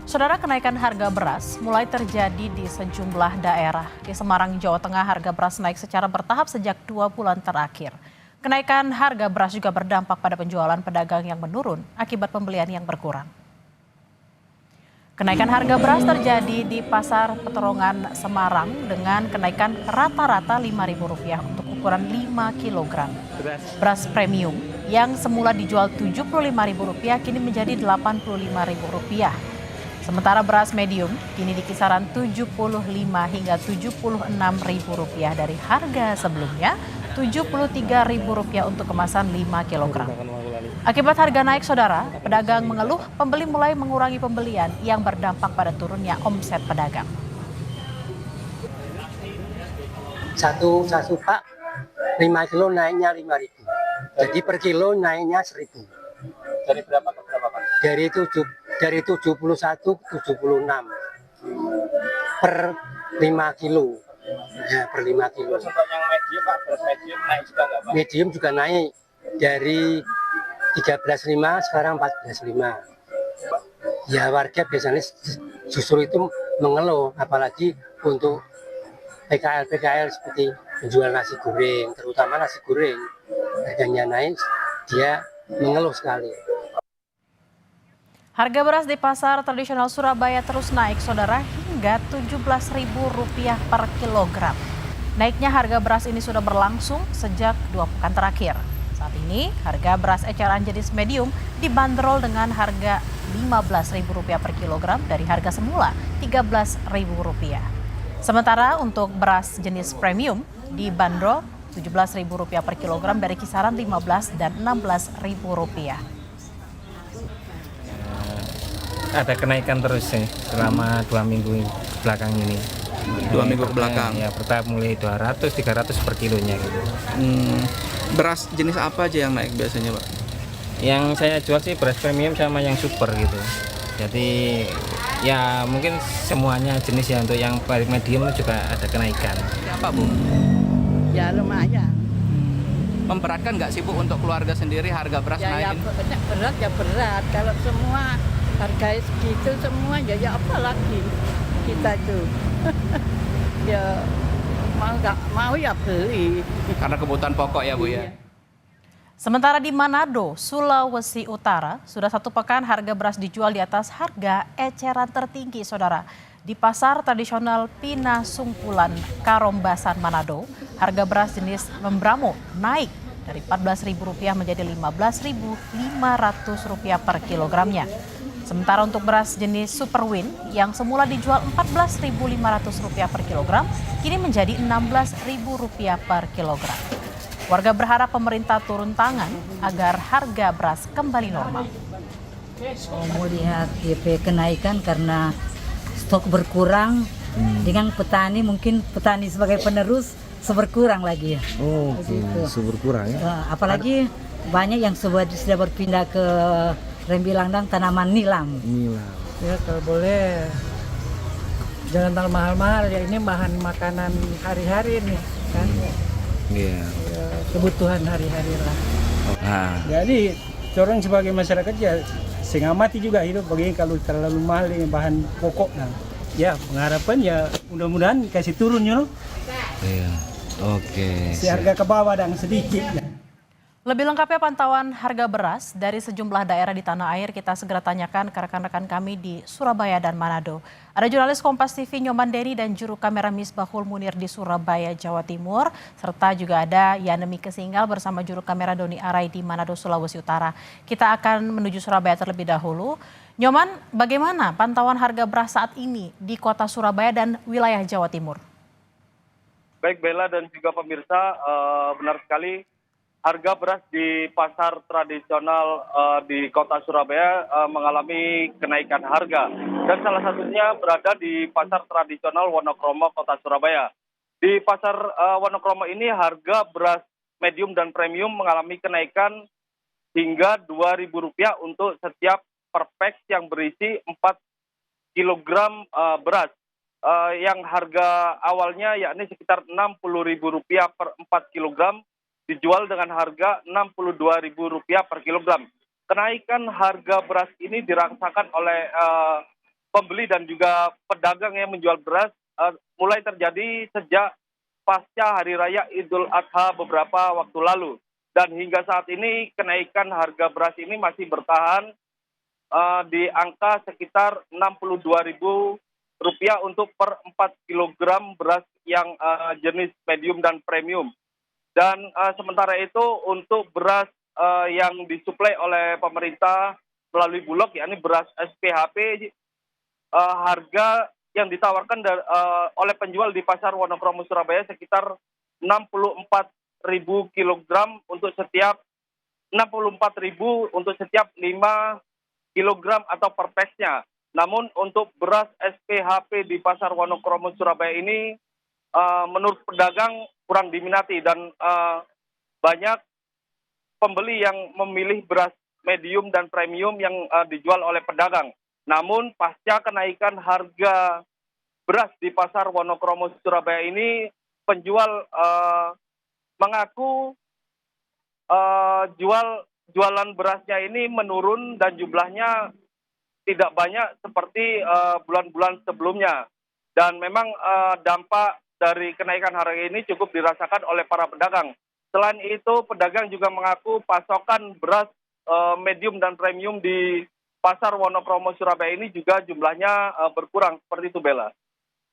Saudara, kenaikan harga beras mulai terjadi di sejumlah daerah. Di Semarang, Jawa Tengah, harga beras naik secara bertahap sejak 2 bulan terakhir. Kenaikan harga beras juga berdampak pada penjualan pedagang yang menurun akibat pembelian yang berkurang. Kenaikan harga beras terjadi di Pasar Peterongan, Semarang dengan kenaikan rata-rata Rp5.000 untuk ukuran 5 kg. Beras premium yang semula dijual Rp75.000 kini menjadi Rp85.000. Sementara beras medium kini di kisaran Rp75 hingga Rp76.000 dari harga sebelumnya Rp73.000 untuk kemasan 5 kg. Akibat harga naik, saudara, pedagang mengeluh pembeli mulai mengurangi pembelian yang berdampak pada turunnya omset pedagang. Satu pak 5 kilo naiknya 5.000. Jadi per kilo naiknya 1.000. Dari berapa ke berapa, Pak? Dari 71 ke 76 per 5 kilo. Ya, per 5 kilo. Terus untuk yang medium, Pak, beras medium naik juga nggak, Pak? Medium juga naik dari 13.5 sekarang 14.5. Ya, warga biasanya justru itu mengeluh, apalagi untuk PKL seperti menjual nasi goreng, terutama nasi goreng harganya naik, dia mengeluh sekali. Harga beras di pasar tradisional Surabaya terus naik, saudara, hingga Rp17.000 per kilogram. Naiknya harga beras ini sudah berlangsung sejak 2 pekan terakhir. Saat ini, harga beras eceran jenis medium dibanderol dengan harga Rp15.000 per kilogram dari harga semula Rp13.000. Sementara untuk beras jenis premium dibanderol Rp17.000 per kilogram dari kisaran Rp15 dan Rp16.000. Ada kenaikan terus sih selama 2 minggu belakang ini. 2 minggu ke belakang. Ya, bertahap mulai 200-300 per kilonya gitu. Beras jenis apa aja yang naik biasanya, Pak? Yang saya jual sih beras premium sama yang super gitu. Jadi ya mungkin semuanya jenis ya, untuk yang paling medium juga ada kenaikan. Apa, Bu? Ya lumayan. Memberatkan nggak sih, Bu, untuk keluarga sendiri harga beras Ya naik? berat ya berat. Kalau semua harga segitu semua ya apa lagi kita tuh. Ya mau nggak mau ya beli. Karena kebutuhan pokok ya, Bu, ya? Sementara di Manado, Sulawesi Utara, sudah 1 pekan harga beras dijual di atas harga eceran tertinggi, saudara. Di pasar tradisional Pinasungkulan, Karombasan, Manado, harga beras jenis Membramo naik dari Rp14.000 menjadi Rp15.500 per kilogramnya. Sementara untuk beras jenis Superwin yang semula dijual Rp14.500 per kilogram, kini menjadi Rp16.000 per kilogram. Warga berharap pemerintah turun tangan agar harga beras kembali normal. Mau lihat DP kenaikan karena stok berkurang, dengan petani mungkin petani sebagai penerus berkurang lagi ya. Oh, berkurang ya. Apalagi banyak yang sudah berpindah ke rembilang dan tanaman nilam. Ya kalau boleh jangan terlalu mahal-mahal ya, ini bahan makanan hari-hari nih kan. Iya. Ya, kebutuhan hari-hari lah. Nah, Jadi orang sebagai masyarakat ya setengah mati juga hidup begini kalau terlalu mahal ini bahan pokok. Nah, ya pengharapan ya mudah-mudahan kasih turun you know. iya. Oke. Si harga ke bawah dan sedikit. Lebih lengkapnya pantauan harga beras dari sejumlah daerah di tanah air kita segera tanyakan ke rekan-rekan kami di Surabaya dan Manado. Ada jurnalis Kompas TV Nyoman Deni dan juru kamera Misbahul Munir di Surabaya, Jawa Timur. Serta juga ada Yanemi Kesinggal bersama juru kamera Doni Arai di Manado, Sulawesi Utara. Kita akan menuju Surabaya terlebih dahulu. Nyoman, bagaimana pantauan harga beras saat ini di kota Surabaya dan wilayah Jawa Timur? Baik Bella dan juga pemirsa, benar sekali harga beras di pasar tradisional di kota Surabaya mengalami kenaikan harga. Dan salah satunya berada di pasar tradisional Wonokromo, kota Surabaya. Di pasar Wonokromo ini harga beras medium dan premium mengalami kenaikan hingga Rp2.000 untuk setiap per pack yang berisi 4 kg beras. Yang harga awalnya yakni sekitar Rp60.000 per 4 kg dijual dengan harga Rp62.000 per kilogram. Kenaikan harga beras ini dirasakan oleh pembeli dan juga pedagang yang menjual beras mulai terjadi sejak pasca Hari Raya Idul Adha beberapa waktu lalu. Dan hingga saat ini kenaikan harga beras ini masih bertahan di angka sekitar Rp62.000 untuk per 4 kg beras yang jenis medium dan premium. Dan sementara itu untuk beras yang disuplai oleh pemerintah melalui Bulog, yakni beras SPHP, harga yang ditawarkan oleh penjual di pasar Wonokromo Surabaya sekitar Rp64.000 kilogram untuk setiap 5 kilogram atau per pesnya. Namun untuk beras SPHP di pasar Wonokromo Surabaya ini menurut pedagang kurang diminati dan banyak pembeli yang memilih beras medium dan premium yang dijual oleh pedagang. Namun pasca kenaikan harga beras di pasar Wonokromo Surabaya ini, penjual mengaku jualan berasnya ini menurun dan jumlahnya tidak banyak seperti bulan-bulan sebelumnya. Dan memang dampak dari kenaikan harga ini cukup dirasakan oleh para pedagang. Selain itu, pedagang juga mengaku pasokan beras medium dan premium di pasar Wonokromo Surabaya ini juga jumlahnya berkurang. Seperti itu, Bella.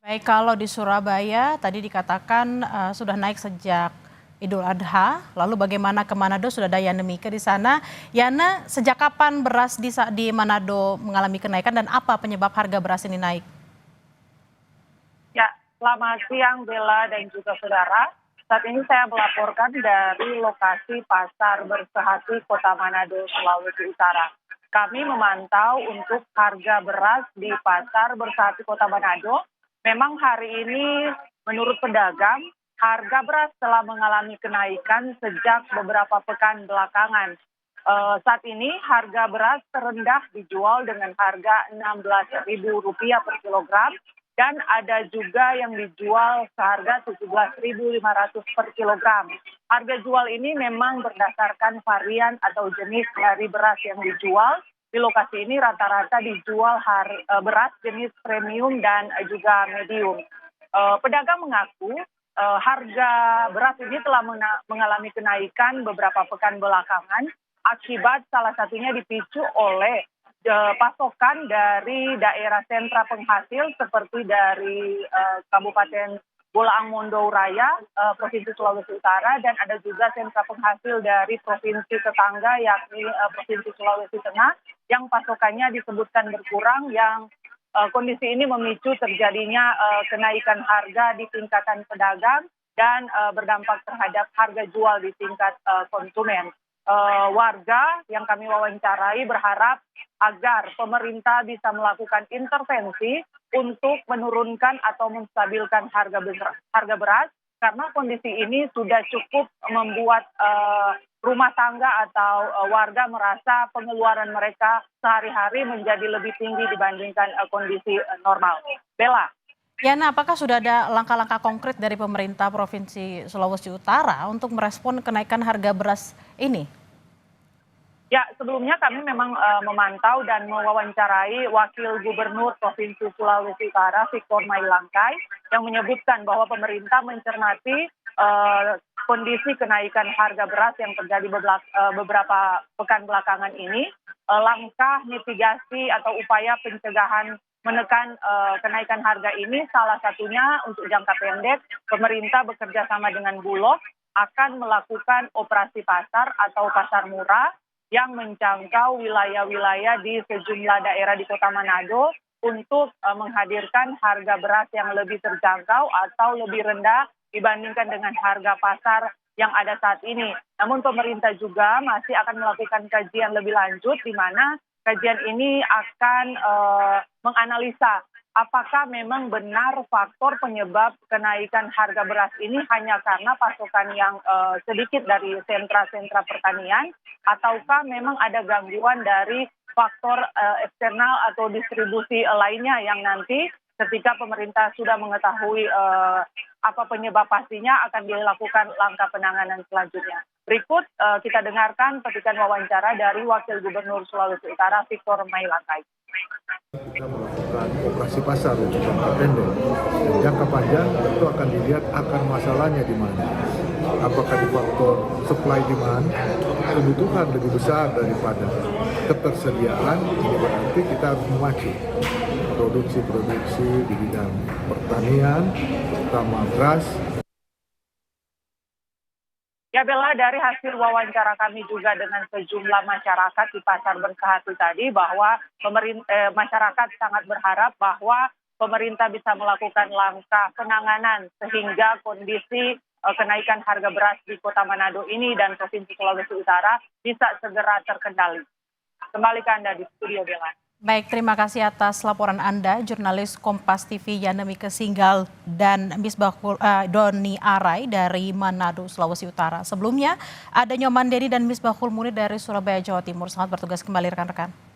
Baik, kalau di Surabaya tadi dikatakan sudah naik sejak Idul Adha, lalu bagaimana ke Manado? Sudah ada Yana Mika di sana. Yana, sejak kapan beras di Manado mengalami kenaikan dan apa penyebab harga beras ini naik? Ya, selamat siang Bella dan juga saudara. Saat ini saya melaporkan dari lokasi Pasar Bersehati, Kota Manado, Sulawesi Utara. Kami memantau untuk harga beras di Pasar Bersehati, Kota Manado. Memang hari ini menurut pedagang, harga beras telah mengalami kenaikan sejak beberapa pekan belakangan. Saat ini harga beras terendah dijual dengan harga Rp16.000 per kilogram dan ada juga yang dijual seharga Rp17.500 per kilogram. Harga jual ini memang berdasarkan varian atau jenis dari beras yang dijual. Di lokasi ini rata-rata dijual beras jenis premium dan juga medium. Pedagang mengaku harga beras ini telah mengalami kenaikan beberapa pekan belakangan akibat salah satunya dipicu oleh pasokan dari daerah sentra penghasil seperti dari Kabupaten Bolaang Mondow Raya, Provinsi Sulawesi Utara, dan ada juga sentra penghasil dari provinsi tetangga yakni Provinsi Sulawesi Tengah yang pasokannya disebutkan berkurang, yang kondisi ini memicu terjadinya kenaikan harga di tingkatan pedagang dan berdampak terhadap harga jual di tingkat konsumen. Warga yang kami wawancarai berharap agar pemerintah bisa melakukan intervensi untuk menurunkan atau menstabilkan harga beras, karena kondisi ini sudah cukup membuat rumah tangga atau warga merasa pengeluaran mereka sehari-hari menjadi lebih tinggi dibandingkan kondisi normal. Bella. Yana, apakah sudah ada langkah-langkah konkret dari pemerintah Provinsi Sulawesi Utara untuk merespon kenaikan harga beras ini? Ya, sebelumnya kami memang memantau dan mewawancarai Wakil Gubernur Provinsi Sulawesi Utara, Victor Mailangkai, yang menyebutkan bahwa pemerintah mencermati kondisi kenaikan harga beras yang terjadi beberapa pekan belakangan ini. Langkah mitigasi atau upaya pencegahan menekan kenaikan harga ini salah satunya untuk jangka pendek, pemerintah bekerja sama dengan Bulog akan melakukan operasi pasar atau pasar murah yang menjangkau wilayah-wilayah di sejumlah daerah di Kota Manado untuk menghadirkan harga beras yang lebih terjangkau atau lebih rendah dibandingkan dengan harga pasar yang ada saat ini. Namun pemerintah juga masih akan melakukan kajian lebih lanjut, di mana kajian ini akan menganalisa apakah memang benar faktor penyebab kenaikan harga beras ini hanya karena pasokan yang sedikit dari sentra-sentra pertanian, ataukah memang ada gangguan dari faktor eksternal atau distribusi lainnya yang nanti ketika pemerintah sudah mengetahui apa penyebab pastinya akan dilakukan langkah penanganan selanjutnya. Berikut kita dengarkan petikan wawancara dari Wakil Gubernur Sulawesi Utara Victor Mailangkai. Kita melakukan pelaksanaan operasi pasar untuk jangka pendek. Dan jangka panjang tentu akan dilihat akar masalahnya di mana. Apakah di faktor supply demand, kebutuhan lebih besar daripada ketersediaan, ini berarti kita harus memacu produksi di bidang pertanian, terutama beras. Ya Bella, dari hasil wawancara kami juga dengan sejumlah masyarakat di Pasar Bersehati tadi bahwa masyarakat sangat berharap bahwa pemerintah bisa melakukan langkah penanganan sehingga kondisi kenaikan harga beras di Kota Manado ini dan Provinsi Sulawesi Utara bisa segera terkendali. Kembali ke Anda di studio, Bella. Baik, terima kasih atas laporan Anda, jurnalis Kompas TV Yanemike Singgal dan Misbahul Doni Arai dari Manado, Sulawesi Utara. Sebelumnya, ada Nyoman Dedi dan Misbahul Munir dari Surabaya, Jawa Timur. Selamat bertugas kembali rekan-rekan.